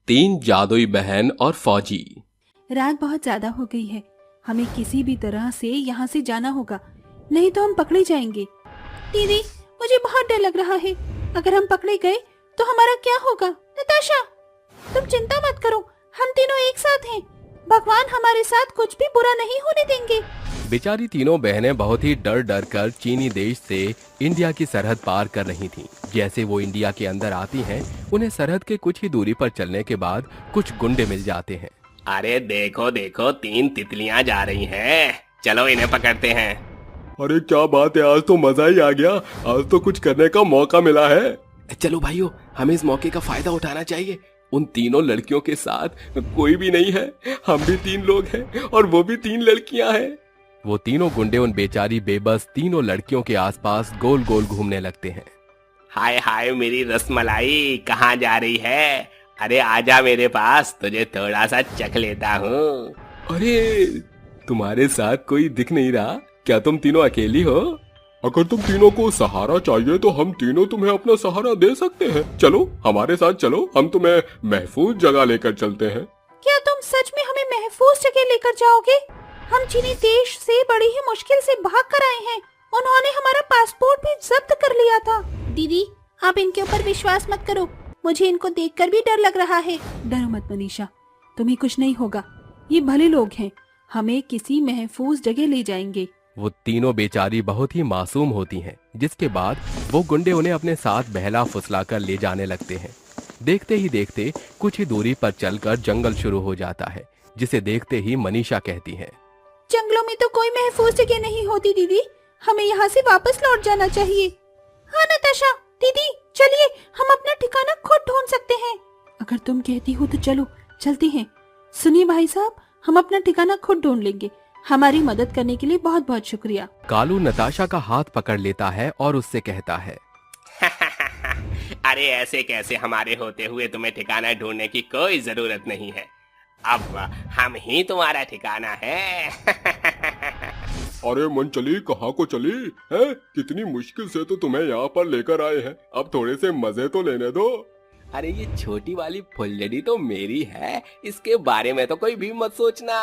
तीन जादुई बहन और फौजी। रात बहुत ज्यादा हो गई है, हमें किसी भी तरह से यहाँ से जाना होगा, नहीं तो हम पकड़े जाएंगे। दीदी, मुझे बहुत डर लग रहा है, अगर हम पकड़े गए तो हमारा क्या होगा? नताशा, तुम चिंता मत करो, हम तीनों एक साथ हैं, भगवान हमारे साथ कुछ भी बुरा नहीं होने देंगे। बेचारी तीनों बहनें बहुत ही डर डर कर चीनी देश से इंडिया की सरहद पार कर रही थीं। जैसे वो इंडिया के अंदर आती हैं, उन्हें सरहद के कुछ ही दूरी पर चलने के बाद कुछ गुंडे मिल जाते हैं। अरे देखो देखो, तीन तितलियां जा रही हैं, चलो इन्हें पकड़ते हैं। अरे क्या बात है, आज तो मजा ही आ गया, आज तो कुछ करने का मौका मिला है। चलो भाइयों, हमें इस मौके का फायदा उठाना चाहिए। उन तीनों लड़कियों के साथ कोई भी नहीं है, हम भी तीन लोग हैं और वो भी तीन लड़कियां हैं। वो तीनों गुंडे उन बेचारी बेबस तीनों लड़कियों के आसपास गोल गोल घूमने लगते हैं। हाय हाय मेरी रसमलाई, कहाँ जा रही है? अरे आजा मेरे पास, तुझे थोड़ा सा चख लेता हूँ। अरे तुम्हारे साथ कोई दिख नहीं रहा, क्या तुम तीनों अकेली हो? अगर तुम तीनों को सहारा चाहिए तो हम तीनों तुम्हें अपना सहारा दे सकते हैं। चलो हमारे साथ चलो, हम तुम्हें महफूज जगह लेकर चलते हैं। क्या तुम सच में हमें महफूज जगह लेकर जाओगे? हम चीनी देश से बड़ी ही मुश्किल से भाग कर आए हैं, उन्होंने हमारा पासपोर्ट भी जब्त कर लिया था। दीदी, आप इनके ऊपर विश्वास मत करो, मुझे इनको देखकर भी डर लग रहा है। डरो मत मनीषा, तुम्हें कुछ नहीं होगा, ये भले लोग हैं, हमें किसी महफूज जगह ले जाएंगे। वो तीनों बेचारी बहुत ही मासूम होती हैं, जिसके बाद वो गुंडे उन्हें अपने साथ बहला फुसलाकर ले जाने लगते हैं। देखते ही देखते कुछ ही दूरी पर चलकर जंगल शुरू हो जाता है, जिसे देखते ही मनीषा कहती है, जंगलों में तो कोई महफूज जगह नहीं होती दीदी, हमें यहाँ से वापस लौट जाना चाहिए। हाँ नताशा, दीदी चलिए, हम अपना ठिकाना खुद ढूंढ सकते हैं। अगर तुम कहती हो तो चलो चलते हैं। सुनिए भाई साहब, हम अपना ठिकाना खुद ढूंढ लेंगे, हमारी मदद करने के लिए बहुत बहुत शुक्रिया। कालू नताशा का हाथ पकड़ लेता है और उससे कहता है, अरे ऐसे कैसे, हमारे होते हुए तुम्हें ठिकाना ढूंढने की कोई जरूरत नहीं है, अब हम ही तुम्हारा ठिकाना है। अरे मन चली, कहाँ को चली है? कितनी मुश्किल से तो तुम्हें यहाँ पर लेकर आए हैं, अब थोड़े से मजे तो लेने दो। अरे ये छोटी वाली फुलझड़ी तो मेरी है, इसके बारे में तो कोई भी मत सोचना।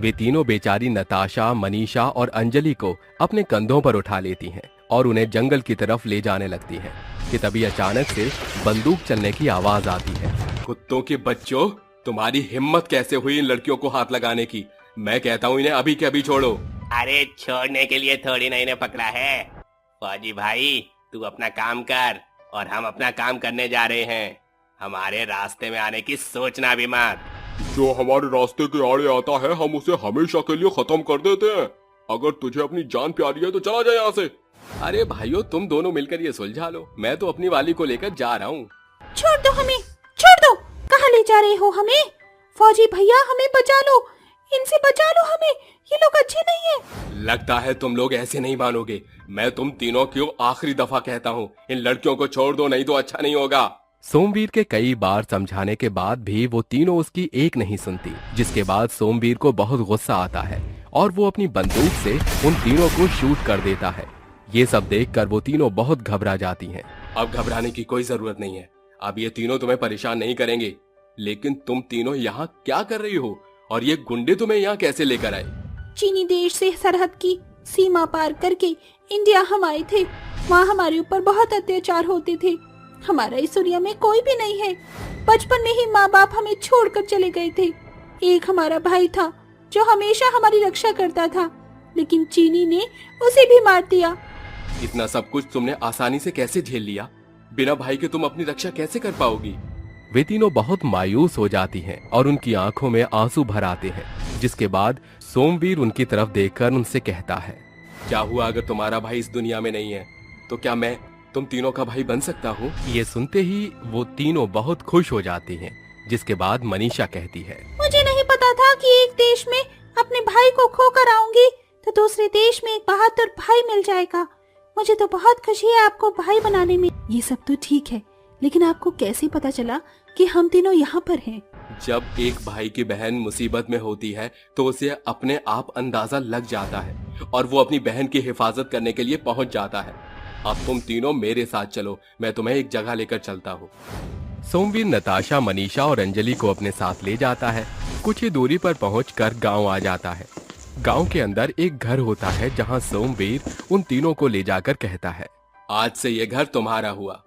वे तीनों बेचारी नताशा, मनीषा और अंजलि को अपने कंधों पर उठा लेती हैं और उन्हें जंगल की तरफ ले जाने लगती हैं कि तभी अचानक से बंदूक चलने की आवाज आती है। कुत्तों के बच्चों, तुम्हारी हिम्मत कैसे हुई इन लड़कियों को हाथ लगाने की? मैं कहता हूँ इन्हें अभी के अभी छोड़ो। अरे छोड़ने के लिए थोड़ी ना इन्हें पकड़ा है। फौजी भाई, तू अपना काम कर और हम अपना काम करने जा रहे हैं, हमारे रास्ते में आने की सोचना भी मत। जो हमारे रास्ते के आड़े आता है हम उसे हमेशा के लिए खत्म कर देते हैं। अगर तुझे अपनी जान प्यारी है तो चला जाए यहाँ से। अरे भाइयों, तुम दोनों मिलकर ये सुलझा लो, मैं तो अपनी वाली को लेकर जा रहा हूँ। छोड़ दो हमें, छोड़ दो, कहाँ ले जा रहे हो हमें? फौजी भैया हमें बचा लो, इनसे बचा लो हमें, ये लोग अच्छे नहीं है। लगता है तुम लोग ऐसे नहीं मानोगे, मैं तुम तीनों को आखिरी दफा कहता हूँ, इन लड़कियों को छोड़ दो, नहीं तो अच्छा नहीं होगा। सोमवीर के कई बार समझाने के बाद भी वो तीनों उसकी एक नहीं सुनती, जिसके बाद सोमवीर को बहुत गुस्सा आता है और वो अपनी बंदूक से उन तीनों को शूट कर देता है। ये सब देखकर वो तीनों बहुत घबरा जाती हैं। अब घबराने की कोई जरूरत नहीं है, अब ये तीनों तुम्हें परेशान नहीं करेंगे। लेकिन तुम तीनों यहाँ क्या कर रही हो और ये गुंडे तुम्हें यहाँ कैसे लेकर आए? चीनी देश से सरहद की सीमा पार करके इंडिया हम आए थे, वहाँ हमारे ऊपर बहुत अत्याचार होते थे, हमारा इस दुनिया में कोई भी नहीं है। बचपन में ही माँ बाप हमें छोड़कर चले गए थे। एक हमारा भाई था जो हमेशा हमारी रक्षा करता था, लेकिन चीनी ने उसे भी मार दिया। इतना सब कुछ तुमने आसानी से कैसे झेल लिया? बिना भाई के तुम अपनी रक्षा कैसे कर पाओगी? वे तीनों बहुत मायूस हो जाती हैं और उनकी आंखों में आंसू भर आते हैं, जिसके बाद सोमवीर उनकी तरफ देखकर उनसे कहता है, क्या हुआ अगर तुम्हारा भाई इस दुनिया में नहीं है तो क्या मैं तुम तीनों का भाई बन सकता हूँ? ये सुनते ही वो तीनों बहुत खुश हो जाती हैं, जिसके बाद मनीषा कहती है, मुझे नहीं पता था कि एक देश में अपने भाई को खोकर आऊंगी तो दूसरे देश में एक बहादुर भाई मिल जाएगा। मुझे तो बहुत खुशी है आपको भाई बनाने में। ये सब तो ठीक है, लेकिन आपको कैसे पता चला कि हम तीनों यहाँ पर हैं? जब एक भाई की बहन मुसीबत में होती है तो उसे अपने आप अंदाजा लग जाता है और वो अपनी बहन की हिफाजत करने के लिए पहुंच जाता है। अब तुम तीनों मेरे साथ चलो, मैं तुम्हें एक जगह लेकर चलता हूँ। सोमवीर नताशा, मनीषा और अंजलि को अपने साथ ले जाता है। कुछ ही दूरी पर पहुंचकर गांव आ जाता है। गांव के अंदर एक घर होता है जहां सोमवीर उन तीनों को ले जाकर कहता है, आज से ये घर तुम्हारा हुआ।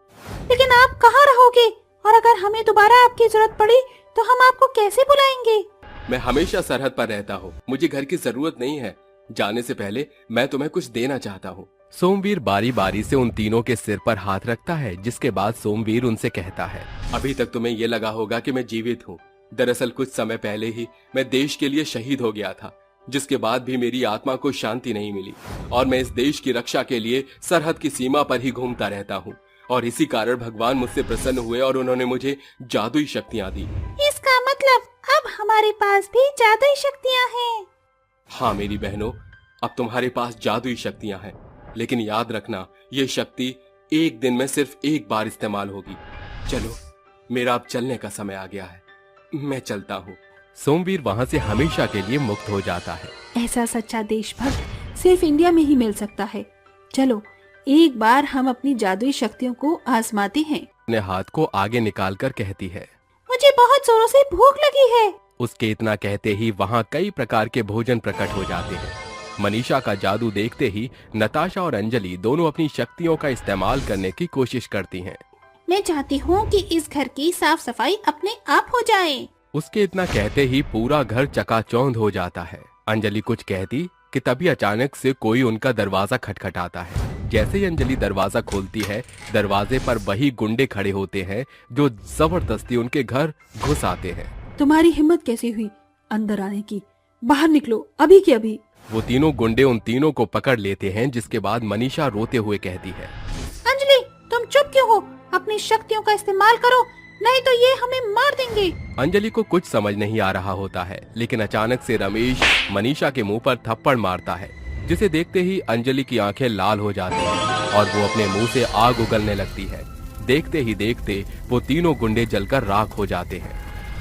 लेकिन आप कहाँ रहोगे? और अगर हमें दोबारा आपकी जरूरत पड़ी तो हम आपको कैसे बुलाएंगे? मैं हमेशा सरहद पर रहता हूँ, मुझे घर की जरूरत नहीं है। जाने से पहले मैं तुम्हें कुछ देना चाहता हूँ। सोमवीर बारी बारी से उन तीनों के सिर पर हाथ रखता है, जिसके बाद सोमवीर उनसे कहता है, अभी तक तुम्हें ये लगा होगा कि मैं जीवित हूँ। दरअसल कुछ समय पहले ही मैं देश के लिए शहीद हो गया था, जिसके बाद भी मेरी आत्मा को शांति नहीं मिली और मैं इस देश की रक्षा के लिए सरहद की सीमा पर ही घूमता रहता हूँ। और इसी कारण भगवान मुझसे प्रसन्न हुए और उन्होंने मुझे जादुई शक्तियाँ दी। इसका मतलब अब हमारे पास भी जादुई शक्तियाँ हैं। हाँ मेरी बहनों, अब तुम्हारे पास जादुई शक्तियाँ हैं, लेकिन याद रखना ये शक्ति एक दिन में सिर्फ एक बार इस्तेमाल होगी। चलो, मेरा अब चलने का समय आ गया है, मैं चलता हूँ। सोमवीर वहाँ से हमेशा के लिए मुक्त हो जाता है। ऐसा सच्चा देशभक्त सिर्फ इंडिया में ही मिल सकता है। चलो एक बार हम अपनी जादुई शक्तियों को आजमाते हैं। अपने हाथ को आगे निकालकर कहती है, मुझे बहुत जोरों से भूख लगी है। उसके इतना कहते ही वहाँ कई प्रकार के भोजन प्रकट हो जाते हैं। मनीषा का जादू देखते ही नताशा और अंजलि दोनों अपनी शक्तियों का इस्तेमाल करने की कोशिश करती हैं। मैं चाहती हूँ कि इस घर की साफ सफाई अपने आप हो जाए। उसके इतना कहते ही पूरा घर चकाचौंध हो जाता है। अंजलि कुछ कहती कि तभी अचानक से कोई उनका दरवाजा खटखटाता है। जैसे ही अंजलि दरवाजा खोलती है, दरवाजे पर वही गुंडे खड़े होते हैं जो जबरदस्ती उनके घर घुस आते हैं। तुम्हारी हिम्मत कैसे हुई अंदर आने की? बाहर निकलो अभी के अभी। वो तीनों गुंडे उन तीनों को पकड़ लेते हैं, जिसके बाद मनीषा रोते हुए कहती है, अंजलि तुम चुप क्यों हो? अपनी शक्तियों का इस्तेमाल करो, नहीं तो ये हमें मार देंगे। अंजलि को कुछ समझ नहीं आ रहा होता है, लेकिन अचानक से रमेश मनीषा के मुंह पर थप्पड़ मारता है, जिसे देखते ही अंजलि की आंखें लाल हो जाती हैं और वो अपने मुंह से आग उगलने लगती है। देखते ही देखते वो तीनों गुंडे जलकर राख हो जाते हैं।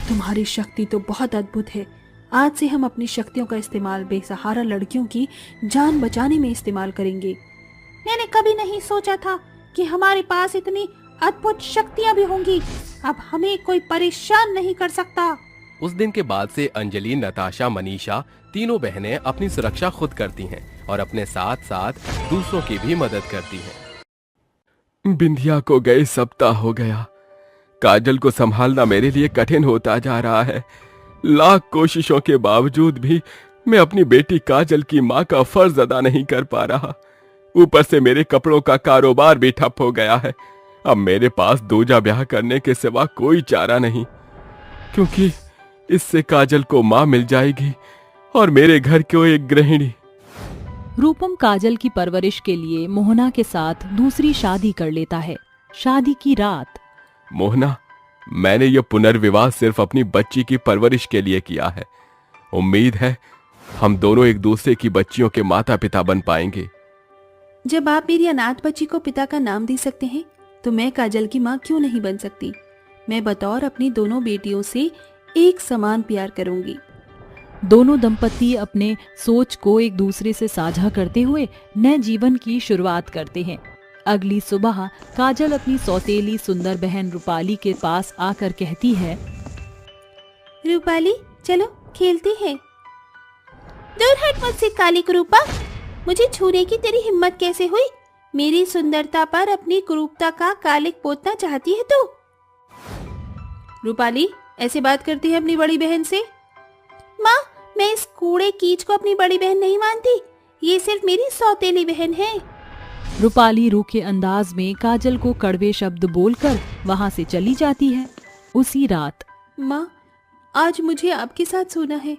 तुम्हारी शक्ति तो बहुत अद्भुत है। आज से हम अपनी शक्तियों का इस्तेमाल बेसहारा लड़कियों की जान बचाने में इस्तेमाल करेंगे। मैंने कभी नहीं सोचा था कि हमारे पास इतनी अद्भुत शक्तियाँ भी होंगी। अब हमें कोई परेशान नहीं कर सकता। उस दिन के बाद से अंजलि, नताशा, मनीषा तीनों बहनें अपनी सुरक्षा खुद करती हैं और अपने साथ साथ दूसरों की भी मदद करती हैं। बिंदिया को गए सप्ताह हो गया। काजल को संभालना मेरे लिए कठिन होता जा रहा है। लाख कोशिशों के बावजूद भी मैं अपनी बेटी काजल की माँ का फर्ज अदा नहीं कर पा रहा। ऊपर से मेरे कपड़ों का कारोबार भी ठप हो गया है। अब मेरे पास दूजा ब्याह करने के सिवा कोई चारा नहीं, क्योंकि इससे काजल को माँ मिल जाएगी और मेरे घर को एक गृहिणी। रूपम काजल की परवरिश के लिए मोहना के साथ दूसरी शादी कर लेता है। शादी की रात। मोहना, मैंने यह पुनर्विवाह सिर्फ अपनी बच्ची की परवरिश के लिए किया है। उम्मीद है हम दोनों एक दूसरे की बच्चियों के माता पिता बन पाएंगे। जब आप मेरी अनाथ बच्ची को पिता का नाम दे सकते हैं, तो मैं काजल की माँ क्यों नहीं बन सकती? मैं बतौर अपनी दोनों बेटियों से एक समान प्यार करूंगी। दोनों दंपति अपने सोच को एक दूसरे से साझा करते हुए नए जीवन की शुरुआत करते हैं। अगली सुबह काजल अपनी सौतेली सुंदर बहन रूपाली के पास आकर कहती है, रूपाली चलो खेलते हैं। दूर हट मुझसे काली कुरूपा, मुझे छूने की तेरी हिम्मत कैसे हुई? मेरी सुंदरता पर अपनी कुरूपता का कालिक पोतना चाहती है तू? रूपाली ऐसे बात करती है अपनी बड़ी बहन से? माँ, मैं इस कूड़े कीच को अपनी बड़ी बहन नहीं मानती। ये सिर्फ मेरी सौतेली बहन है। रूपाली रूखे अंदाज में काजल को कड़वे शब्द बोलकर वहां से चली जाती है। उसी रात। माँ, आज मुझे आपके साथ सोना है।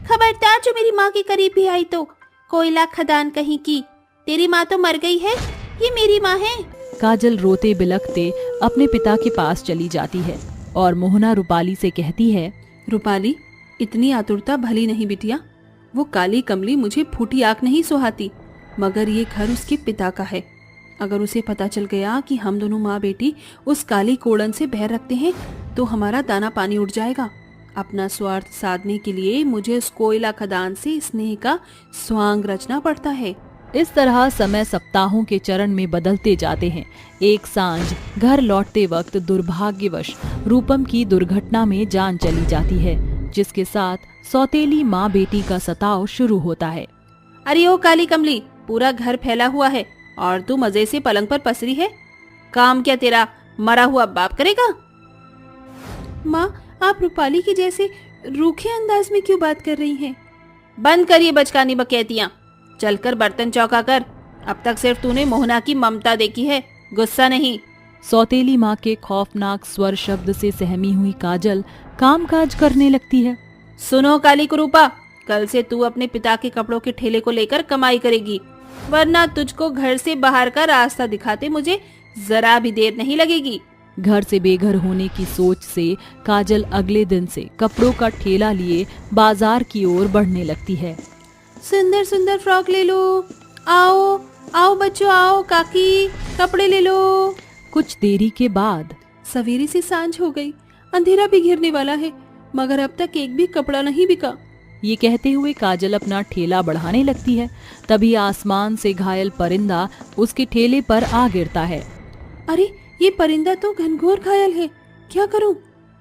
खबरदार जो मेरी माँ के करीब भी आई तो कोयला खदान कहीं की। तेरी माँ तो मर गई है, ये मेरी माँ है। काजल रोते बिलखते अपने पिता के पास चली जाती है और मोहना रूपाली से कहती है, रूपाली इतनी आतुरता भली नहीं बिटिया। वो काली कमली मुझे फूटी आंख नहीं सुहाती, मगर ये घर उसके पिता का है। अगर उसे पता चल गया कि हम दोनों माँ बेटी उस काली कोड़न से बैर रखते हैं, तो हमारा दाना पानी उड़ जाएगा। अपना स्वार्थ साधने के लिए मुझे उस कोयला खदान से स्नेह का स्वांग रचना पड़ता है। इस तरह समय सप्ताहों के चरण में बदलते जाते हैं। एक सांझ घर लौटते वक्त दुर्भाग्यवश रूपम की दुर्घटना में जान चली जाती है, जिसके साथ सौतेली माँ बेटी का सताव शुरू होता है। अरे ओ काली कमली, पूरा घर फैला हुआ है और तू मजे से पलंग पर पसरी है। काम क्या तेरा मरा हुआ बाप करेगा? माँ, आप रूपाली की जैसे रूखे अंदाज में क्यों बात कर रही हैं? बंद करिए बचकानी बकैतियाँ, चलकर बर्तन चौका कर। अब तक सिर्फ तूने मोहना की ममता देखी है, गुस्सा नहीं। सौतेली माँ के खौफनाक स्वर शब्द से सहमी हुई काजल कामकाज करने लगती है। सुनो काली कुरूपा, कल से तू अपने पिता के कपड़ों के ठेले को लेकर कमाई करेगी, वरना तुझको घर से बाहर का रास्ता दिखाते मुझे जरा भी देर नहीं लगेगी। घर से बेघर होने की सोच से काजल अगले दिन से कपड़ों का ठेला लिए बाजार की ओर बढ़ने लगती है। सुंदर सुंदर फ्रॉक ले लो, आओ आओ बच्चों आओ, काकी कपड़े ले लो। कुछ देरी के बाद सवेरे से सांझ हो गई, अंधेरा भी घिरने वाला है, मगर अब तक एक भी कपड़ा नहीं बिका। ये कहते हुए काजल अपना ठेला बढ़ाने लगती है। तभी आसमान से घायल परिंदा उसके ठेले पर आ गिरता है। अरे ये परिंदा तो घनघोर घायल है, क्या करूं?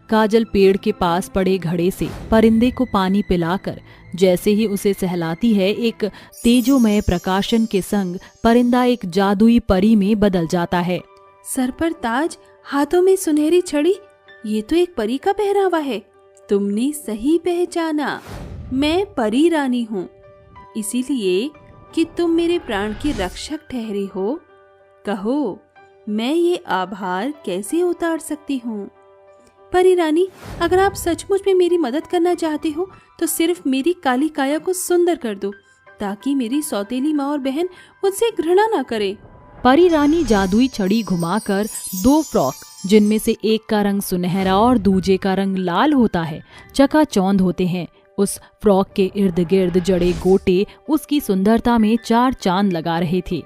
काजल पेड़ के पास पड़े घड़े से परिंदे को पानी पिलाकर जैसे ही उसे सहलाती है, एक तेजोमय प्रकाशन के संग परिंदा एक जादुई परी में बदल जाता है। सर पर ताज, हाथों में सुनहरी छड़ी, ये तो एक परी का पहरावा है। तुमने सही पहचाना, मैं परी रानी हूँ, इसीलिए कि तुम मेरे प्राण की रक्षक ठहरी हो। कहो, मैं ये आभार कैसे उतार सकती हूँ? परी रानी, अगर आप सचमुच में मेरी मदद करना चाहते हो तो सिर्फ मेरी काली काया को सुंदर कर दो, ताकि मेरी सौतेली माँ और बहन मुझसे घृणा ना करे। परी रानी जादुई छड़ी घुमाकर 2 फ्रॉक, जिनमें से एक का रंग सुनहरा और दूजे का रंग लाल होता है, चकाचौंध होते हैं। उस फ्रॉक के इर्द गिर्द जड़े गोटे उसकी सुंदरता में 4 चांद लगा रहे थे।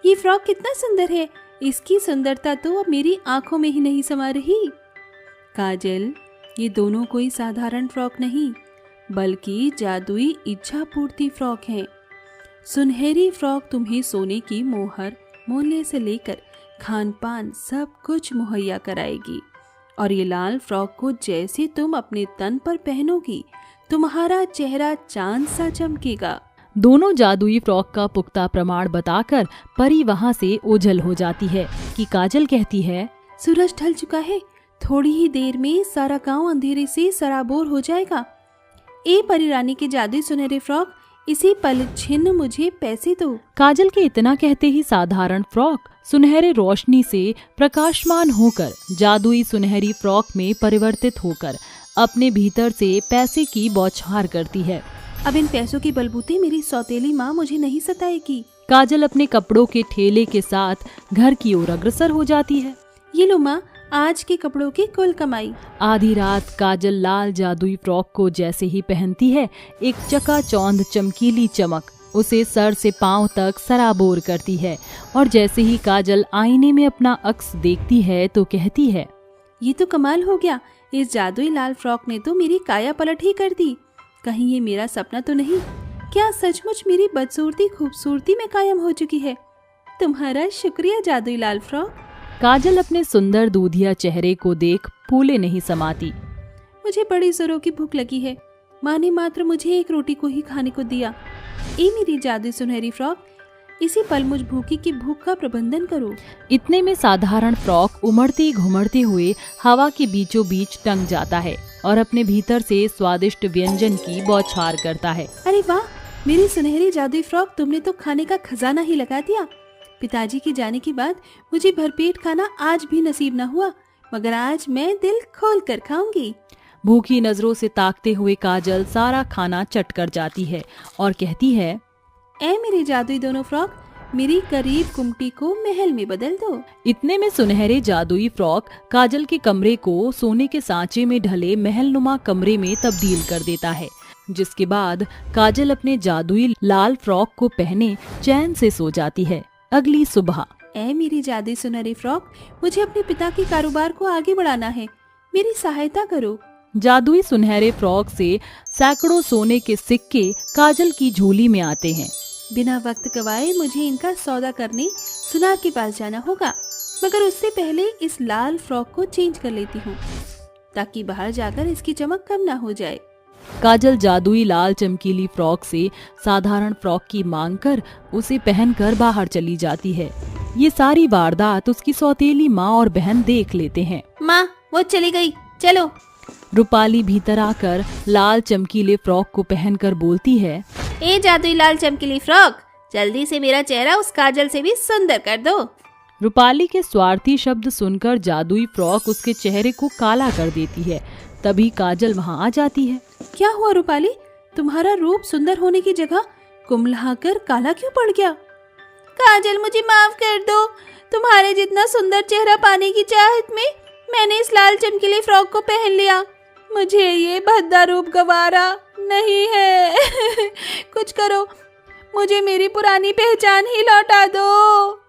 ये फ्रॉक कितना सुंदर है, इसकी सुंदरता तो अब मेरी आंखों में ही नहीं समा रही। काजल, ये दोनों कोई साधारण फ्रॉक नहीं, बल्कि जादुई इच्छा पूर्ति फ्रॉक है। सुनहरी फ्रॉक तुम्हें सोने की मोहर, मूल्य से लेकर खान पान सब कुछ मुहैया कराएगी, और ये लाल फ्रॉक को जैसे तुम अपने तन पर पहनोगी, तुम्हारा चेहरा चांद सा चमकेगा। दोनों जादुई फ्रॉक का पुख्ता प्रमाण बताकर परी वहाँ से ओझल हो जाती है कि काजल कहती है, सूरज ढल चुका है, थोड़ी ही देर में सारा गांव अंधेरे से सराबोर हो जाएगा। ए परी रानी के जादुई सुनहरे फ्रॉक, इसी पल छिन्न मुझे पैसे दो। काजल के इतना कहते ही साधारण फ्रॉक सुनहरे रोशनी से प्रकाशमान होकर जादुई सुनहरी फ्रॉक में परिवर्तित होकर अपने भीतर से पैसे की बौछार करती है। अब इन पैसों के बलबूते मेरी सौतेली माँ मुझे नहीं सताएगी। काजल अपने कपड़ों के ठेले के साथ घर की ओर अग्रसर हो जाती है। ये लो माँ, आज के कपड़ों की कुल कमाई। आधी रात काजल लाल जादुई फ्रॉक को जैसे ही पहनती है, एक चकाचौंध चमकीली चमक उसे सर से पांव तक सराबोर करती है, और जैसे ही काजल आईने में अपना अक्स देखती है तो कहती है, ये तो कमाल हो गया, इस जादुई लाल फ्रॉक ने तो मेरी काया पलट ही कर दी। कहीं ये मेरा सपना तो नहीं? क्या सचमुच मेरी बदसूरती खूबसूरती में कायम हो चुकी है? तुम्हारा शुक्रिया जादुई लाल फ्रॉक। काजल अपने सुंदर दूधिया चेहरे को देख फूले नहीं समाती। मुझे बड़ी जोरों की भूख लगी है, माँ ने मात्र मुझे एक रोटी को ही खाने को दिया। ए मेरी जादुई सुनहरी फ्रॉक, इसी पल मुझ भूखी की भूख का प्रबंधन करो। इतने में साधारण फ्रॉक उमड़ते घुमड़ते हुए हवा के बीचों बीच टंग जाता है और अपने भीतर से स्वादिष्ट व्यंजन की बौछार करता है। अरे वाह, मेरी सुनहरी जादुई फ्रॉक, तुमने तो खाने का खजाना ही लगा दिया। पिताजी के जाने के बाद मुझे भरपेट खाना आज भी नसीब न हुआ, मगर आज मैं दिल खोल कर खाऊंगी। भूखी नजरों से ताकते हुए काजल सारा खाना चट कर जाती है और कहती है, ए मेरे जादुई दोनों फ्रॉक, मेरी करीब कुमटी को महल में बदल दो। इतने में सुनहरे जादुई फ्रॉक काजल के कमरे को सोने के सांचे में ढले महलनुमा कमरे में तब्दील कर देता है, जिसके बाद काजल अपने जादुई लाल फ्रॉक को पहने चैन से सो जाती है। अगली सुबह, ए मेरी जादुई सुनहरी फ्रॉक, मुझे अपने पिता के कारोबार को आगे बढ़ाना है, मेरी सहायता करो। जादुई सुनहरे फ्रॉक से सैकड़ों सोने के सिक्के काजल की झोली में आते हैं। बिना वक्त गवाए मुझे इनका सौदा करने सुनार के पास जाना होगा, मगर उससे पहले इस लाल फ्रॉक को चेंज कर लेती हूँ ताकि बाहर जाकर इसकी चमक कम ना हो जाए। काजल जादुई लाल चमकीली फ्रॉक से साधारण फ्रॉक की मांग कर उसे पहनकर बाहर चली जाती है। ये सारी वारदात उसकी सौतेली माँ और बहन देख लेते हैं। माँ, वो चली गई, चलो। रूपाली भीतर आकर लाल चमकीले फ्रॉक को पहनकर बोलती है, ए जादुई लाल चमकीली फ्रॉक, जल्दी से मेरा चेहरा उस काजल से भी सुंदर कर दो। रूपाली के स्वार्थी शब्द सुनकर जादुई फ्रॉक उसके चेहरे को काला कर देती है। तभी काजल वहाँ आ जाती है। क्या हुआ रूपाली, तुम्हारा रूप सुंदर होने की जगह कुम्हलाकर काला क्यों पड़ गया? काजल, मुझे माफ कर दो। तुम्हारे जितना सुंदर चेहरा पाने की चाहत में मैंने इस लाल चमकीले फ्रॉक को पहन लिया। मुझे ये भद्दा रूप गवारा नहीं है। कुछ करो, मुझे मेरी पुरानी पहचान ही लौटा दो।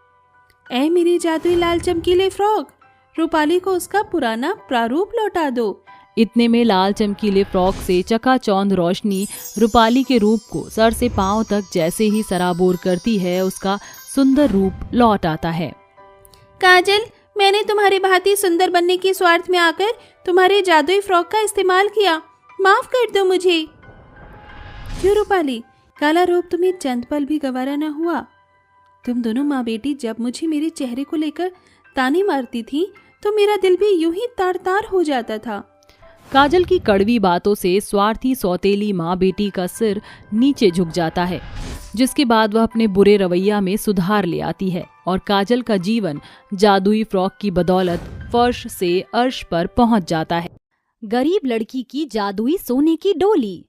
ऐ मेरी जादुई लाल चमकीले फ्रॉक, रूपाली को उसका पुराना प्रारूप लौटा दो। इतने में लाल चमकीले फ्रॉक से चकाचौंध रोशनी रूपाली के रूप को सर से पांव तक जैसे ही सराबोर करती है, उसका सुंदर रूप लौट आता है। काजल, मैंने तुम्हारी भांति सुंदर बनने की स्वार्थ में आकर तुम्हारे जादुई फ्रॉक का इस्तेमाल किया, माफ कर दो मुझे। क्यों रूपाली, काला रूप तुम्हें चंद पल भी गवारा न हुआ? तुम दोनों माँ बेटी जब मुझे मेरे चेहरे को लेकर ताने मारती थी तो मेरा दिल भी यूं ही तार तार हो जाता था। काजल की कड़वी बातों से स्वार्थी सौतेली माँ बेटी का सिर नीचे झुक जाता है, जिसके बाद वह अपने बुरे रवैया में सुधार ले आती है और काजल का जीवन जादुई फ्रॉक की बदौलत फर्श से अर्श पर पहुंच जाता है। गरीब लड़की की जादुई सोने की डोली।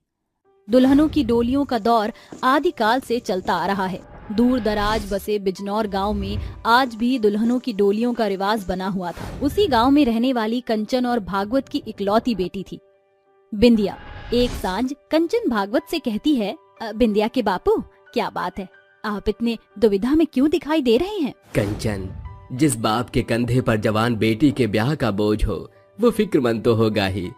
दुल्हनों की डोलियों का दौर आदिकाल से चलता आ रहा है। दूर दराज बसे बिजनौर गांव में आज भी दुल्हनों की डोलियों का रिवाज बना हुआ था। उसी गांव में रहने वाली कंचन और भागवत की इकलौती बेटी थी बिंदिया। एक सांझ कंचन भागवत से कहती है, बिंदिया के बापू, क्या बात है, आप इतने दुविधा में क्यों दिखाई दे रहे हैं? कंचन, जिस बाप के कंधे पर जवान बेटी के ब्याह का बोझ हो वो फिक्रमंद तो होगा ही।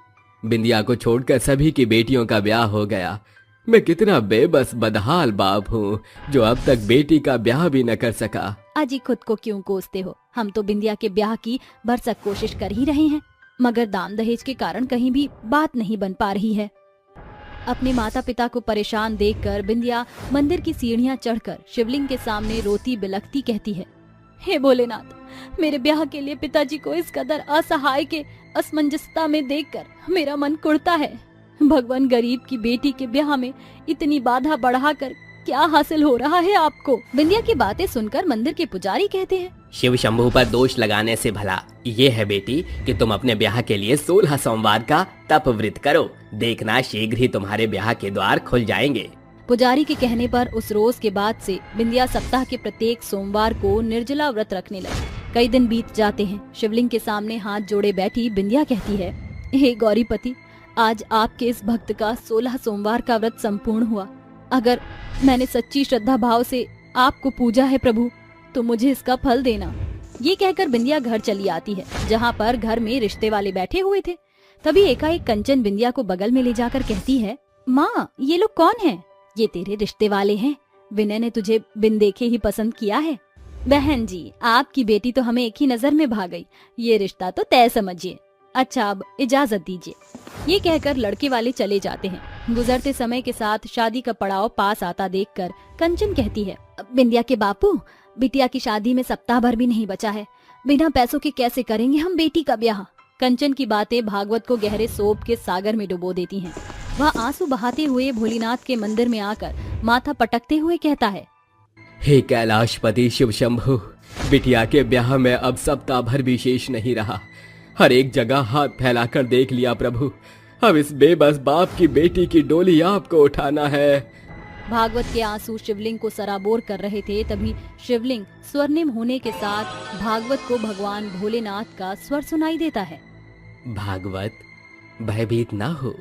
बिंदिया को छोड़कर सभी की बेटियों का ब्याह हो गया। मैं कितना बेबस बदहाल बाप हूँ जो अब तक बेटी का ब्याह भी न कर सका। अजी, खुद को क्यों कोसते हो? हम तो बिंदिया के ब्याह की भरसक कोशिश कर ही रहे हैं, मगर दान दहेज के कारण कहीं भी बात नहीं बन पा रही है। अपने माता पिता को परेशान देखकर बिंदिया मंदिर की सीढ़ियां चढ़कर शिवलिंग के सामने रोती बिलखती कहती है, हे भोलेनाथ, मेरे ब्याह के लिए पिताजी को इस कदर असहाय के असमंजसता में देखकर मेरा मन कुढ़ता है। भगवान, गरीब की बेटी के ब्याह में इतनी बाधा बढ़ाकर क्या हासिल हो रहा है आपको? बिंदिया की बातें सुनकर मंदिर के पुजारी कहते हैं, शिव शंभू पर दोष लगाने से भला ये है बेटी कि तुम अपने ब्याह के लिए 16 सोमवार का तप व्रत करो। देखना शीघ्र ही तुम्हारे ब्याह के द्वार खुल जाएंगे। पुजारी के कहने पर उस रोज के बाद से बिंदिया सप्ताह के प्रत्येक सोमवार को निर्जला व्रत रखने लगी। कई दिन बीत जाते हैं। शिवलिंग के सामने हाथ जोड़े बैठी बिंदिया कहती है, हे गौरीपति, आज आपके इस भक्त का 16 सोमवार का व्रत संपूर्ण हुआ। अगर मैंने सच्ची श्रद्धा भाव से आपको पूजा है प्रभु, तो मुझे इसका फल देना। ये कहकर बिंदिया घर चली आती है, जहाँ पर घर में रिश्ते वाले बैठे हुए थे। तभी एकाएक कंचन बिंदिया को बगल में ले जाकर कहती है, माँ, ये लोग कौन हैं? ये तेरे रिश्ते वाले हैं। विनय ने तुझे बिन देखे ही पसंद किया है। बहन जी, आपकी बेटी तो हमें एक ही नजर में भा गई। ये रिश्ता तो तय समझिए। अच्छा, अब इजाजत दीजिए। ये कहकर लड़के वाले चले जाते हैं। गुजरते समय के साथ शादी का पड़ाव पास आता देखकर कंचन कहती है, बिंदिया के बापू, बिटिया की शादी में सप्ताह भर भी नहीं बचा है। बिना पैसों के कैसे करेंगे हम बेटी का ब्याह? कंचन की बातें भागवत को गहरे शोक के सागर में डुबो देती हैं। वह आंसू बहाते हुए भोलेनाथ के मंदिर में आकर माथा पटकते हुए कहता है, हे कैलाशपति शिव शंभु, बिटिया के ब्याह में अब सप्ताह भर भी शेष नहीं रहा। हर एक जगह हाथ फैलाकर देख लिया प्रभु। अब इस बेबस बाप की बेटी की डोली आपको उठाना है। भागवत के आंसू शिवलिंग को सराबोर कर रहे थे। तभी शिवलिंग स्वर्णिम होने के साथ भागवत को भगवान भोलेनाथ का स्वर सुनाई देता है। भागवत, भयभीत ना हो।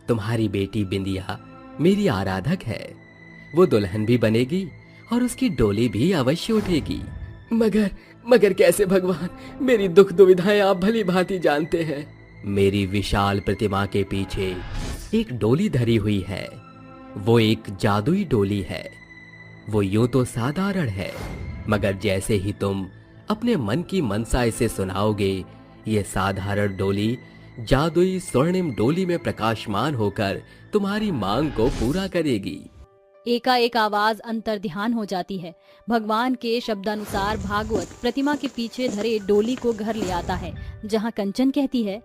तुम्हारी बेटी बिंदिया मेरी आराधक है। वो दुल्हन भी बनेगी और उसकी डोली भी अवश्य उठेगी। मगर कैसे भगवान? मेरी दुख दुविधाएं आप भली भांति जानते हैं। मेरी विशाल प्रतिमा के पीछे एक डोली धरी हुई है। वो एक जादुई डोली है। वो यूं तो साधारण है, मगर जैसे ही तुम अपने मन की मनसा इसे सुनाओगे, ये साधारण डोली जादुई स्वर्णिम डोली में प्रकाशमान होकर तुम्हारी मांग को पूरा करेगी। एकाएक आवाज अंतर ध्यान हो जाती है। भगवान के शब्दानुसार भागवत प्रतिमा के पीछे धरे डोली को घर ले आता है, जहाँ कंचन कहती है,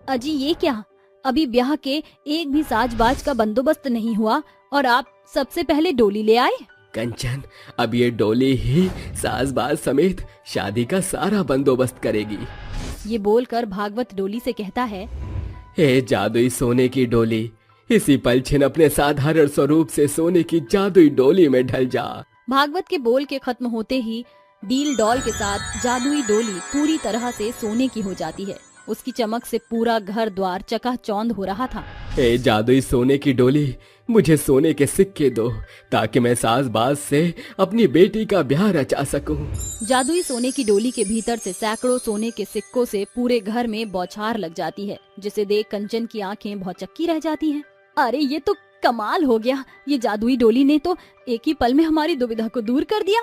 अजी ये क्या, अभी ब्याह के एक भी साजबाज का बंदोबस्त नहीं हुआ और आप सबसे पहले डोली ले आए। कंचन, अब ये डोली ही साजबाज समेत शादी का सारा बंदोबस्त करेगी। ये बोलकर भागवत डोली से कहता है, हे जादुई सोने की डोली, इसी पल छिन अपने साधारण स्वरूप से सोने की जादुई डोली में ढल जा। भागवत के बोल के खत्म होते ही डील डॉल के साथ जादुई डोली पूरी तरह से सोने की हो जाती है। उसकी चमक से पूरा घर द्वार चकाचौंध हो रहा था। हे जादुई सोने की डोली, मुझे सोने के सिक्के दो ताकि मैं साजबाज से अपनी बेटी का ब्याह रचा सकूं। जादुई सोने की डोली के भीतर से सैकड़ों सोने के सिक्कों से पूरे घर में बौछार लग जाती है, जिसे देख कंचन की आंखें भौचक्की रह जाती हैं। अरे ये तो कमाल हो गया, ये जादुई डोली ने तो एक ही पल में हमारी दुविधा को दूर कर दिया।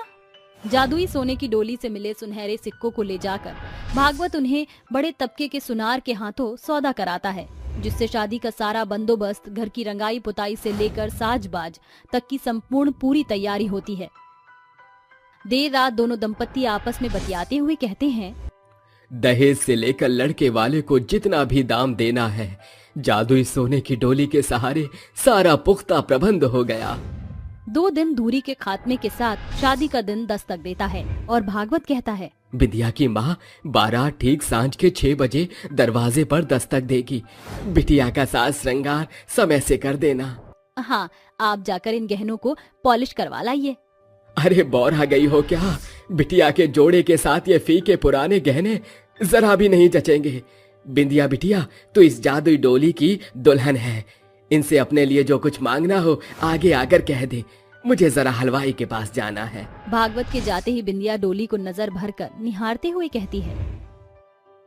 जादुई सोने की डोली से मिले सुनहरे सिक्कों को ले जाकर भागवत उन्हें बड़े तबके के सुनार के हाथों सौदा कराता है, जिससे शादी का सारा बंदोबस्त, घर की रंगाई पुताई से लेकर साजबाज तक की संपूर्ण पूरी तैयारी होती है। देर रात दोनों दंपत्ति आपस में बतियाते हुए कहते हैं, दहेज से लेकर लड़के वाले को जितना भी दाम देना है, जादुई सोने की डोली के सहारे सारा पुख्ता प्रबंध हो गया। 2 दिन दूरी के खात्मे के साथ शादी का दिन दस्तक देता है और भागवत कहता है, विद्या की माँ 12 ठीक सांझ के 6 बजे दरवाजे पर दस्तक देगी। बिटिया का साज श्रृंगार समय से कर देना। हाँ, आप जाकर इन गहनों को पॉलिश करवा लाइए। अरे बौरा गई हो क्या? बिटिया के जोड़े के साथ ये फीके पुराने गहने जरा भी नहीं जचेंगे। बिंदिया बिटिया, तो इस जादुई डोली की दुल्हन है। इनसे अपने लिए जो कुछ मांगना हो आगे आकर कह दे। मुझे जरा हलवाई के पास जाना है। भागवत के जाते ही बिंदिया डोली को नजर भरकर निहारते हुए कहती है,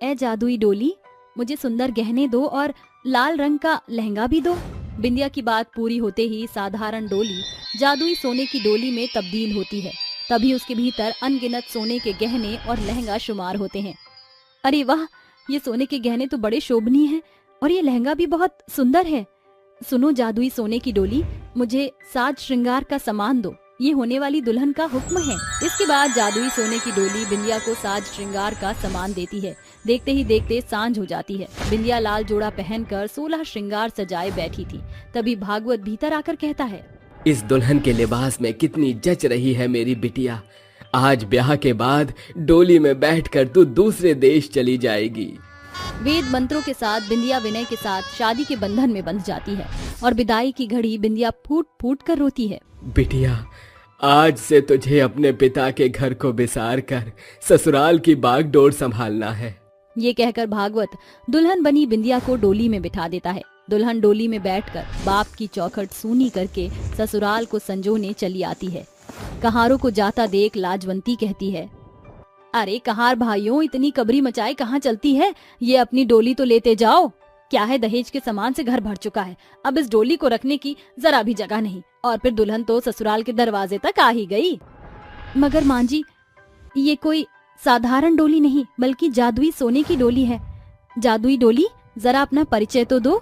ए जादुई डोली, मुझे सुंदर गहने दो और लाल रंग का लहंगा भी दो। बिंदिया की बात पूरी होते ही साधारण डोली जादुई सोने की डोली में तब्दील होती है। तभी उसके भीतर अनगिनत सोने के गहने और लहंगा शुमार होते हैं। अरे वाह, ये सोने के गहने तो बड़े शोभनीय हैं और ये लहंगा भी बहुत सुंदर है। सुनो जादुई सोने की डोली, मुझे साज श्रृंगार का सामान दो, ये होने वाली दुल्हन का हुक्म है। इसके बाद जादुई सोने की डोली बिंदिया को साज श्रृंगार का सामान देती है। देखते ही देखते सांझ हो जाती है। बिंदिया लाल जोड़ा पहनकर 16 श्रृंगार सजाए बैठी थी। तभी भागवत भीतर आकर कहता है, इस दुल्हन के लिबास में कितनी जच रही है मेरी बिटिया। आज ब्याह के बाद डोली में बैठकर तू दूसरे देश चली जाएगी। वेद मंत्रों के साथ बिंदिया विनय के साथ शादी के बंधन में बंध जाती है और विदाई की घड़ी बिंदिया फूट फूट कर रोती है। बिटिया, आज से तुझे अपने पिता के घर को बिसार कर ससुराल की बागडोर संभालना है। ये कहकर भागवत दुल्हन बनी बिंदिया को डोली में बिठा देता है। दुल्हन डोली में बैठकर बाप की चौखट सूनी करके ससुराल को संजोने चली आती है। कहारों को जाता देख लाजवंती कहती है, अरे कहार भाइयों, इतनी कबरी मचाए कहाँ चलती है? ये अपनी डोली तो लेते जाओ। क्या है, दहेज के सामान से घर भर चुका है, अब इस डोली को रखने की जरा भी जगह नहीं। और फिर दुल्हन तो ससुराल के दरवाजे तक आ ही गई। मगर मां जी, ये कोई साधारण डोली नहीं बल्कि जादुई सोने की डोली है। जादुई डोली, जरा अपना परिचय तो दो।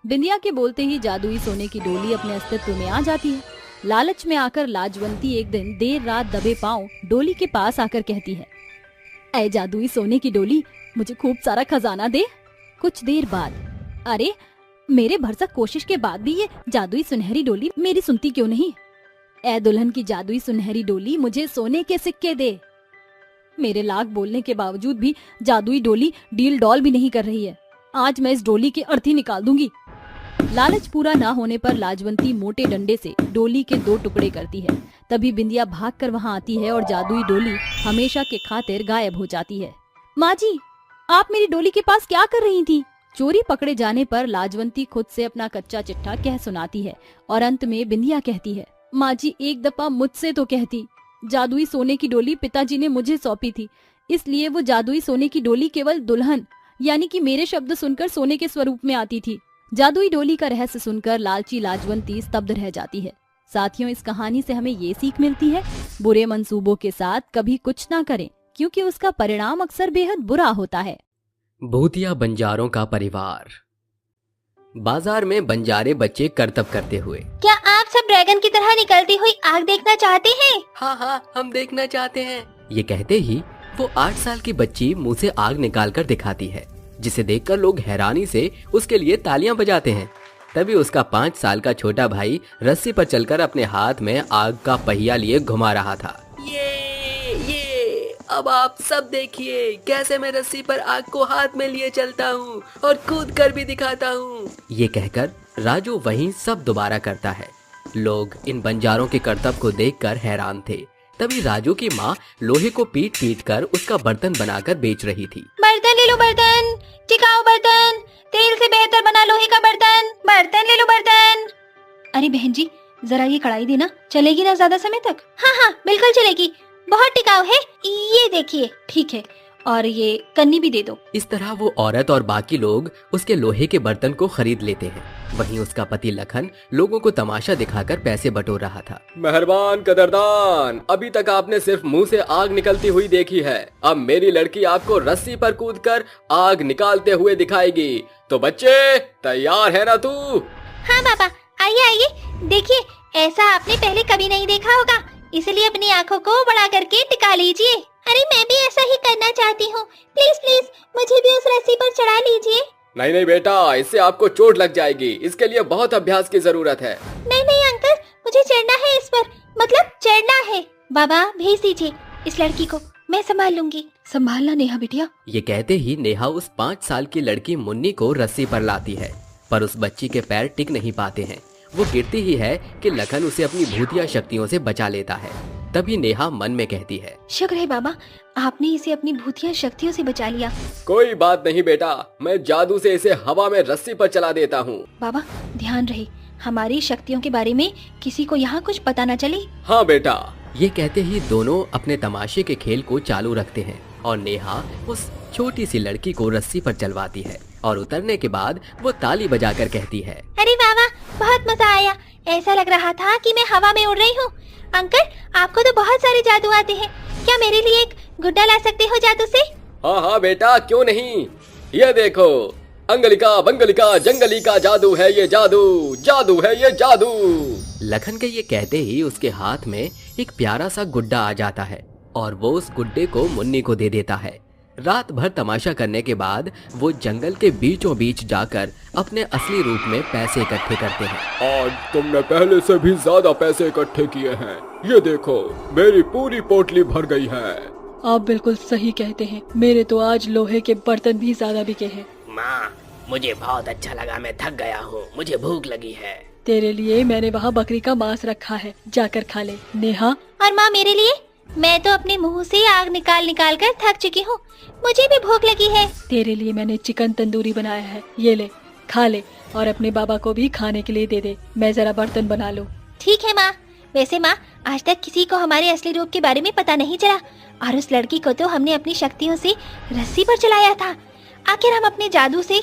बिंदिया के बोलते ही जादुई सोने की डोली अपने अस्तित्व में आ जाती है। लालच में आकर लाजवंती एक दिन देर रात दबे पांव डोली के पास आकर कहती है, ऐ जादुई सोने की डोली, मुझे खूब सारा खजाना दे। कुछ देर बाद, अरे मेरे भरसक कोशिश के बाद भी ये जादुई सुनहरी डोली मेरी सुनती क्यों नहीं? ऐ दुल्हन की जादुई सुनहरी डोली, मुझे सोने के सिक्के दे। मेरे लाख बोलने के बावजूद भी जादुई डोली डील डॉल भी नहीं कर रही है। आज मैं इस डोली की अर्थी निकाल दूंगी। लालच पूरा ना होने पर लाजवंती मोटे डंडे से डोली के 2 टुकड़े करती है। तभी बिंदिया भागकर वहां आती है और जादुई डोली हमेशा के खातिर गायब हो जाती है। माँ जी, आप मेरी डोली के पास क्या कर रही थी? चोरी पकड़े जाने पर लाजवंती खुद से अपना कच्चा चिट्ठा कह सुनाती है और अंत में बिंदिया कहती है, माँ जी एक दफा मुझसे तो कहती। जादुई सोने की डोली पिताजी ने मुझे सौंपी थी, इसलिए वो जादुई सोने की डोली केवल दुल्हन यानी कि मेरे शब्द सुनकर सोने के स्वरूप में आती थी। जादुई डोली का रहस्य सुनकर लालची लाजवंती स्तब्ध रह जाती है। साथियों, इस कहानी से हमें ये सीख मिलती है, बुरे मंसूबों के साथ कभी कुछ ना करें, क्योंकि उसका परिणाम अक्सर बेहद बुरा होता है। भूतिया बंजारों का परिवार। बाजार में बंजारे बच्चे करतब करते हुए। क्या आप सब ड्रैगन की तरह निकलती हुई आग देखना चाहते हैं? हाँ हाँ, हम देखना चाहते हैं। ये कहते ही वो 8 साल की बच्ची मुंह से आग निकालकर दिखाती है, जिसे देखकर लोग हैरानी से उसके लिए तालियां बजाते हैं। तभी उसका 5 साल का छोटा भाई रस्सी पर चलकर अपने हाथ में आग का पहिया लिए घुमा रहा था। ये अब आप सब देखिए कैसे मैं रस्सी पर आग को हाथ में लिए चलता हूँ और कूद कर भी दिखाता हूँ। ये कहकर राजू वहीं सब दोबारा करता है। लोग इन बंजारों के करतब को देखकर हैरान थे। तभी राजू की माँ लोहे को पीट पीट कर उसका बर्तन बनाकर बेच रही थी। बर्तन ले लो, बर्तन, टिकाऊ बर्तन, तेल से बेहतर बना लोहे का बर्तन, बर्तन ले लो बर्तन। अरे बहन जी, जरा ये कढ़ाई देना, चलेगी ना ज्यादा समय तक? हाँ हाँ बिल्कुल चलेगी, बहुत टिकाऊ है, ये देखिए। ठीक है, और ये कन्नी भी दे दो। इस तरह वो औरत और बाकी लोग उसके लोहे के बर्तन को खरीद लेते हैं। वहीं उसका पति लखन लोगों को तमाशा दिखाकर पैसे बटोर रहा था। मेहरबान कदरदान, अभी तक आपने सिर्फ मुंह से आग निकलती हुई देखी है। अब मेरी लड़की आपको रस्सी पर कूदकर आग निकालते हुए दिखाएगी। तो बच्चे तैयार है ना तू? हाँ पापा, आइए आइए, देखिए ऐसा आपने पहले कभी नहीं देखा होगा, इसलिए अपनी आँखों को बड़ा करके टिका लीजिए। अरे मैं भी ऐसा ही करना चाहती हूँ, प्लीज प्लीज मुझे भी उस रस्सी पर चढ़ा लीजिए। नहीं नहीं बेटा, इससे आपको चोट लग जाएगी, इसके लिए बहुत अभ्यास की जरूरत है। नहीं नहीं अंकल, मुझे चढ़ना है इस पर, मतलब चढ़ना है। बाबा भेज दीजिए इस लड़की को, मैं संभाल लूंगी। संभालना नेहा बिटिया। ये कहते ही नेहा उस 5 साल की लड़की मुन्नी को रस्सी पर लाती है, पर उस बच्ची के पैर टिक नहीं पाते हैं। वो गिरती ही है कि लखन उसे अपनी भूतिया शक्तियों से बचा लेता है। तभी नेहा मन में कहती है, शुक्र है बाबा, आपने इसे अपनी भूतिया शक्तियों से बचा लिया। कोई बात नहीं बेटा, मैं जादू से इसे हवा में रस्सी पर चला देता हूँ। बाबा ध्यान रहे, हमारी शक्तियों के बारे में किसी को यहाँ कुछ पता न चले। हाँ बेटा। ये कहते ही दोनों अपने तमाशे के खेल को चालू रखते हैं और नेहा उस छोटी सी लड़की को रस्सी पर चलवाती है और उतरने के बाद वो ताली बजाकर कहती है, अरे वाह वाह, बहुत मजा आया, ऐसा लग रहा था कि मैं हवा में उड़ रही हूँ। अंकल आपको तो बहुत सारे जादू आते हैं, क्या मेरे लिए एक गुड्डा ला सकते हो जादू से? हाँ हाँ बेटा, क्यों नहीं। ये देखो, अंगलिका बंगलिका जंगली का जादू है ये, जादू जादू है ये जादू। लखन के ये कहते ही उसके हाथ में एक प्यारा सा गुड्डा आ जाता है और वो उस गुड्डे को मुन्नी को दे देता है। रात भर तमाशा करने के बाद वो जंगल के बीचों बीच जाकर अपने असली रूप में पैसे इकट्ठे करते हैं। आज तुमने पहले से भी ज्यादा पैसे इकट्ठे किए हैं, ये देखो मेरी पूरी पोटली भर गई है। आप बिल्कुल सही कहते हैं, मेरे तो आज लोहे के बर्तन भी ज्यादा बिके हैं। माँ, मुझे बहुत अच्छा लगा, मैं थक गया हूँ, मुझे भूख लगी है। तेरे लिए मैंने वहाँ बकरी का मांस रखा है, जाकर खा ले। नेहा? और माँ मेरे लिए? मैं तो अपने मुंह से आग निकाल निकाल कर थक चुकी हूँ, मुझे भी भूख लगी है। तेरे लिए मैंने चिकन तंदूरी बनाया है, ये ले खा ले, और अपने बाबा को भी खाने के लिए दे दे। मैं जरा बर्तन बना लूं। ठीक है माँ। वैसे माँ, आज तक किसी को हमारे असली रूप के बारे में पता नहीं चला, और उस लड़की को तो हमने अपनी शक्तियों से रस्सी पर चलाया था। आखिर हम अपने जादू से,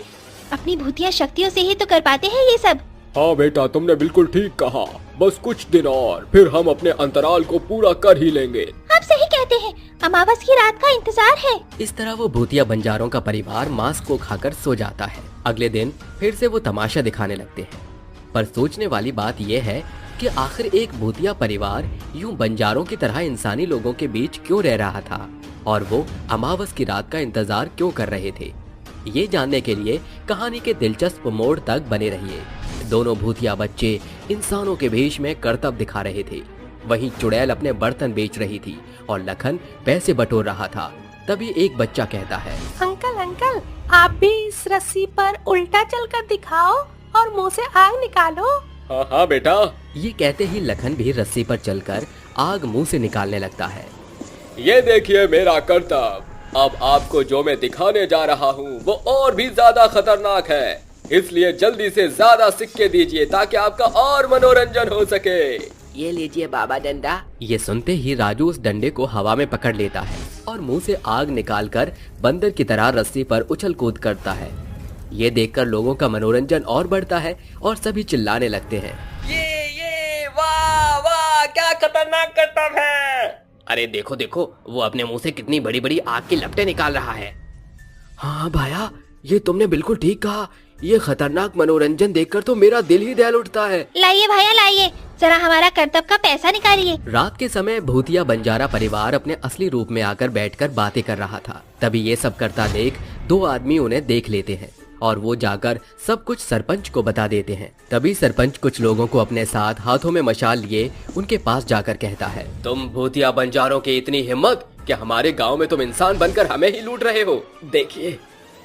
अपनी भूतिया शक्तियों से ही तो कर पाते हैं ये सब। हाँ बेटा, तुमने बिल्कुल ठीक कहा, बस कुछ दिन और फिर हम अपने अंतराल को पूरा कर ही लेंगे। आप सही कहते हैं, अमावस की रात का इंतजार है। इस तरह वो भूतिया बंजारों का परिवार मांस को खाकर सो जाता है। अगले दिन फिर से वो तमाशा दिखाने लगते हैं, पर सोचने वाली बात यह है कि आखिर एक भूतिया परिवार यूं बंजारों की तरह इंसानी लोगों के बीच क्यों रह रहा था और वो अमावस की रात का इंतजार क्यों कर रहे थे। ये जानने के लिए कहानी के दिलचस्प मोड़ तक बने रहिए। दोनों भूतिया बच्चे इंसानों के भेष में करतब दिखा रहे थे, वहीं चुड़ैल अपने बर्तन बेच रही थी और लखन पैसे बटोर रहा था। तभी एक बच्चा कहता है, अंकल अंकल, आप भी इस रस्सी पर उल्टा चलकर दिखाओ और मुंह से आग निकालो। हाँ हाँ बेटा। ये कहते ही लखन भी रस्सी पर चलकर आग मुंह से निकालने लगता है। ये देखिए मेरा करतब, अब आपको जो मैं दिखाने जा रहा हूँ वो और भी ज्यादा खतरनाक है, इसलिए जल्दी से ज्यादा सिक्के दीजिए ताकि आपका और मनोरंजन हो सके। ये लीजिए बाबा डंडा। ये सुनते ही राजू उस डंडे को हवा में पकड़ लेता है और मुंह से आग निकालकर बंदर की तरह रस्सी पर उछल कूद करता है। ये देखकर लोगों का मनोरंजन और बढ़ता है और सभी चिल्लाने लगते हैं, ये वाह। क्या खतरनाक करतब है। अरे देखो देखो, वो अपने मुंह से कितनी बड़ी बड़ी आग की लपटें निकाल रहा है। हाँ भाया, ये तुमने बिल्कुल ठीक कहा। ये खतरनाक मनोरंजन देखकर तो मेरा दिल ही दहल उठता है। लाइए भैया लाइए, जरा हमारा कर्तव्य का पैसा निकालिए। रात के समय भूतिया बंजारा परिवार अपने असली रूप में आकर बैठकर बातें कर रहा था। तभी ये सब करता देख दो आदमी उन्हें देख लेते हैं और वो जाकर सब कुछ सरपंच को बता देते हैं। तभी सरपंच कुछ लोगों को अपने साथ हाथों में मशाल लिए उनके पास जाकर कहता है, तुम भूतिया बंजारों की इतनी हिम्मत कि हमारे गांव में तुम इंसान बनकर हमें ही लूट रहे हो। देखिए,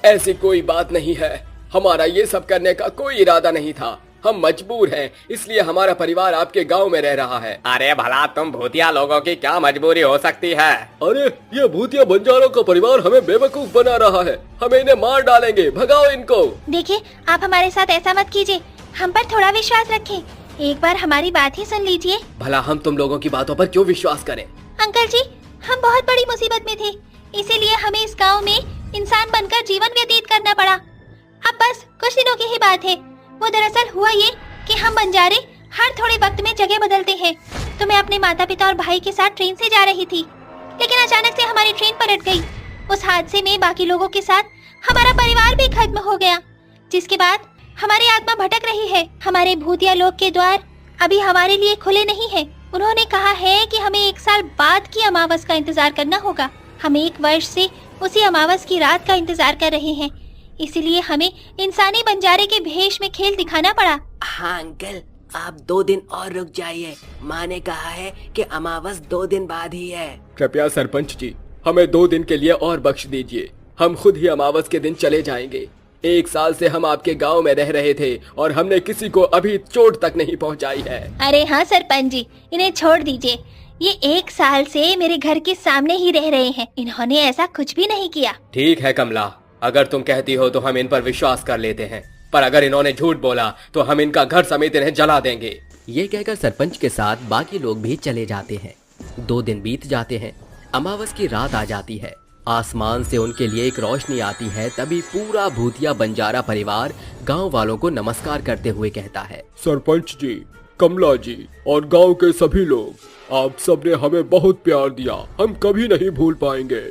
ऐसी कोई बात नहीं है, हमारा ये सब करने का कोई इरादा नहीं था। हम मजबूर हैं, इसलिए हमारा परिवार आपके गांव में रह रहा है। अरे भला तुम भूतिया लोगों की क्या मजबूरी हो सकती है? अरे ये भूतिया बंजारों का परिवार हमें बेवकूफ बना रहा है, हमें इन्हें मार डालेंगे, भगाओ इनको। देखिए, आप हमारे साथ ऐसा मत कीजिए, हम पर थोड़ा विश्वास रखें, एक बार हमारी बात ही सुन लीजिए। भला हम तुम लोगों की बातों पर क्यों विश्वास करें? अंकल जी, हम बहुत बड़ी मुसीबत में थे, इसीलिए हमें इस गाँव में इंसान बनकर जीवन व्यतीत करना पड़ा। अब बस कुछ दिनों की ही बात है। वो दरअसल हुआ ये कि हम बंजारे हर थोड़े वक्त में जगह बदलते हैं। तो मैं अपने माता पिता और भाई के साथ ट्रेन से जा रही थी, लेकिन अचानक से हमारी ट्रेन पलट गई। उस हादसे में बाकी लोगों के साथ हमारा परिवार भी खत्म हो गया, जिसके बाद हमारी आत्मा भटक रही है। हमारे भूतिया लोक के द्वार अभी हमारे लिए खुले नहीं है। उन्होंने कहा है कि हमें 1 साल बाद की अमावस का इंतजार करना होगा। हम 1 वर्ष से उसी अमावस की रात का इंतजार कर रहे हैं, इसलिए हमें इंसानी बंजारे के भेष में खेल दिखाना पड़ा। हाँ अंकल, आप 2 दिन और रुक जाइए। माँ ने कहा है कि अमावस 2 दिन बाद ही है। कृपया सरपंच जी, हमें 2 दिन के लिए और बख्श दीजिए। हम खुद ही अमावस के दिन चले जाएंगे। 1 साल से हम आपके गांव में रह रहे थे और हमने किसी को अभी चोट तक नहीं पहुंचाई है। अरे हाँ सरपंच जी, इन्हें छोड़ दीजिए। ये 1 साल से मेरे घर के सामने ही रह रहे हैं, इन्होंने ऐसा कुछ भी नहीं किया। ठीक है कमला, अगर तुम कहती हो तो हम इन पर विश्वास कर लेते हैं, पर अगर इन्होंने झूठ बोला तो हम इनका घर समेत इन्हें जला देंगे। ये कहकर सरपंच के साथ बाकी लोग भी चले जाते हैं। 2 दिन बीत जाते हैं, अमावस की रात आ जाती है। आसमान से उनके लिए एक रोशनी आती है। तभी पूरा भूतिया बंजारा परिवार गांव वालों को नमस्कार करते हुए कहता है, सरपंच जी, कमला जी और गांव के सभी लोग, आप सबने हमें बहुत प्यार दिया, हम कभी नहीं भूल पाएंगे।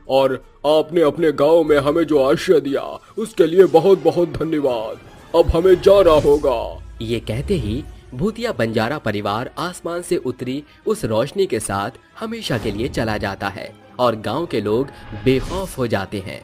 और आपने अपने गांव में हमें जो आश्रय दिया उसके लिए बहुत बहुत धन्यवाद। अब हमें जाना होगा। ये कहते ही भूतिया बंजारा परिवार आसमान से उतरी उस रोशनी के साथ हमेशा के लिए चला जाता है और गांव के लोग बेखौफ हो जाते हैं।